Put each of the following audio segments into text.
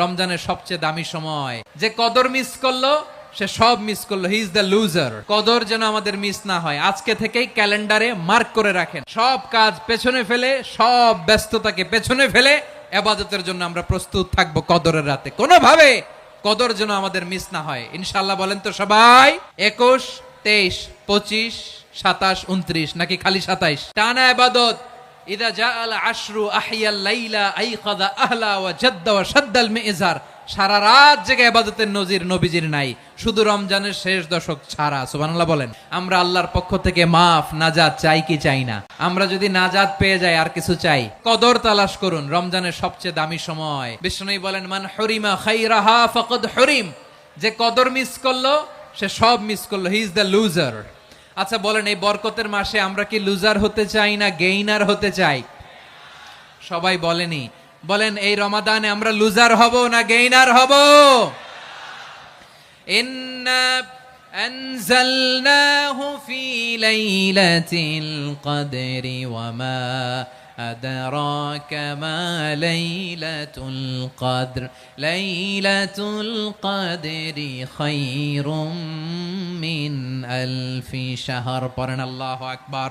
রমজানের সবচেয়ে দামি সময়। যে কদর মিস করলো সে সব মিস করলো, হি ইজ দ্য লুজার। কদর যেন আমাদের মিস না হয়, আজকে থেকেই ক্যালেন্ডারে মার্ক করে রাখেন। সব কাজ পেছনে ফেলে, সব ব্যস্ততাকে পেছনে ফেলে ইবাদতের জন্য আমরা প্রস্তুত থাকবো কদরের রাতে। কোনোভাবে কদর যেন আমাদের মিস না হয়। ইনশাআল্লাহ বলেন তো সবাই। 21, 23, 25, 27, 29 নাকি খালি 27? টানা ইবাদত। ইদা জাআল আশরু আহিয়াল লাইলা আইকাযা আহলা ওয়া জাদ্দা ওয়া শাদ্দাল মিজার। সারা রাত জেগে ইবাদতের নজির নবীজির নাই, শুধু রমজানের শেষ দশক ছাড়া। সুবহানাল্লাহ বলেন। আমরা আল্লাহর পক্ষ থেকে মাফ নাজাত চাই কি চাই না? আমরা যদি নাজাত পেয়ে যাই আর কিছু চাই? কদর তালাশ করুন, রমজানের সবচেয়ে দামি সময়। বিষ্ণুই বলেন, মান হুরিমা খাইরাহা ফাকাদ হুরিম। যে কদর মিস করলো সে সব মিস করলো, হি ইজ দ্য লুজার। আচ্ছা বলেন, এই বরকতের মাসে আমরা কি লুজার হতে চাই না গেইনার হতে চাই? সবাই বলেনি, বলেন এই রমাদানে আমরা লুজার হব না গেইনার হব? ইন্না আনজালনাহু ফি লাইলাতিল কদরি ওয়া মা আদরাকা মা লাইলাতুল কদর লাইলাতুল কদরি খায়রুম মিন আলফি শাহর। পড়েন আল্লাহু আকবার।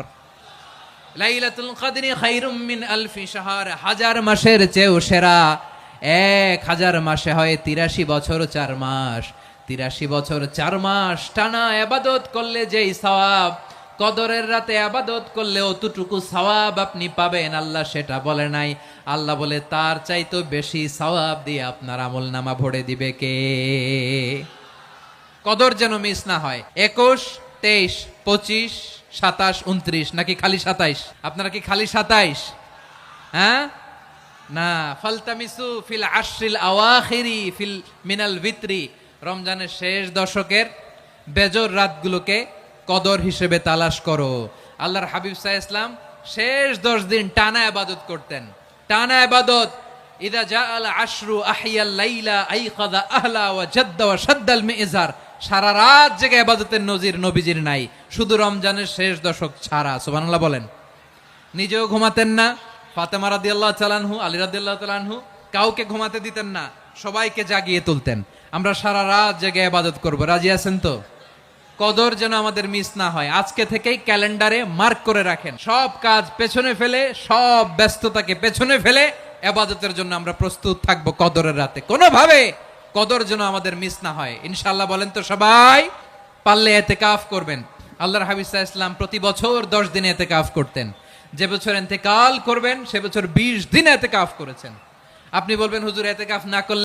লাইলাতুল কদরি খায়রুম মিন আলফি শাহর, হাজার মাসের চেয়েও সেরা। 1000 মাসে হয় 83 বছর 4 মাস। 83 বছর 4 মাস টানা ইবাদত করলে যেই সওয়াব, কদরের রাতে ইবাদত করলে অতটুকু সওয়াব আপনি পাবেন, আল্লাহ সেটা বলে নাই। আল্লাহ বলে তার চাইতে বেশি সওয়াব দিয়ে আপনার আমলনামা ভরে দিবে কে? কদর যেন মিস না হয়। 21, 23, 25, 27, 29 নাকি খালি 27? আপনারা কি খালি 27? হ্যাঁ না। ফালতামিসু ফিল আশরিল আওয়াখিরি ফিল মিনাল ভিতরি। রমজানের শেষ দশকের বেজর রাতগুলোকে কদর হিসেবে তালাশ করো। আল্লাহর হাবিব সাল্লাল্লাহু আলাইহি ওয়াসাল্লাম শেষ 10 দিন টানা ইবাদত করতেন। টানা ইবাদত। ইদা জাআল আশরু আহিয়াল লাইলা আইকাযা আহলা ওয়া জাদ্দা ওয়া শাদ্দাল মিজার। সারা রাত জেগে ইবাদতের নজির নবীজির নাই, শুধু রমজানের শেষ দশক ছাড়া। সুবহানাল্লাহ বলেন। নিজেও ঘুমাতেন না। ফাতেমা রাদিয়াল্লাহু তাআলা আনহু, আলী রাদিয়াল্লাহু তাআলা আনহু কাউকে ঘুমাতে দিতেন না, সবাইকে জাগিয়ে তুলতেন। আমরা সারা রাত জেগে ইবাদত করব, রাজি আছেন তো? কদর যেন আমাদের মিস না হয়, আজকে থেকেই ক্যালেন্ডারে মার্ক করে রাখেন। সব কাজ পেছনে ফেলে, সব ব্যস্ততাকে পেছনে ফেলে ইবাদতের জন্য আমরা প্রস্তুত থাকবো কদরের রাতে। কোনোভাবে কদর যেন আমাদের মিস না হয়। ইনশাআল্লাহ বলেন তো সবাই। পারলে ইতিকাফ করবেন। আল্লাহর হাবিব সাল্লাল্লাহু আলাইহি ওয়াসাল্লাম প্রতি বছর 10 দিন ইতিকাফ করতেন। যে বছর ইন্তেকাল করবেন সে বছর 20 দিন ইতিকাফ করেছেন। আপনি বলবেন হুজুর ইতিকাফ না করলে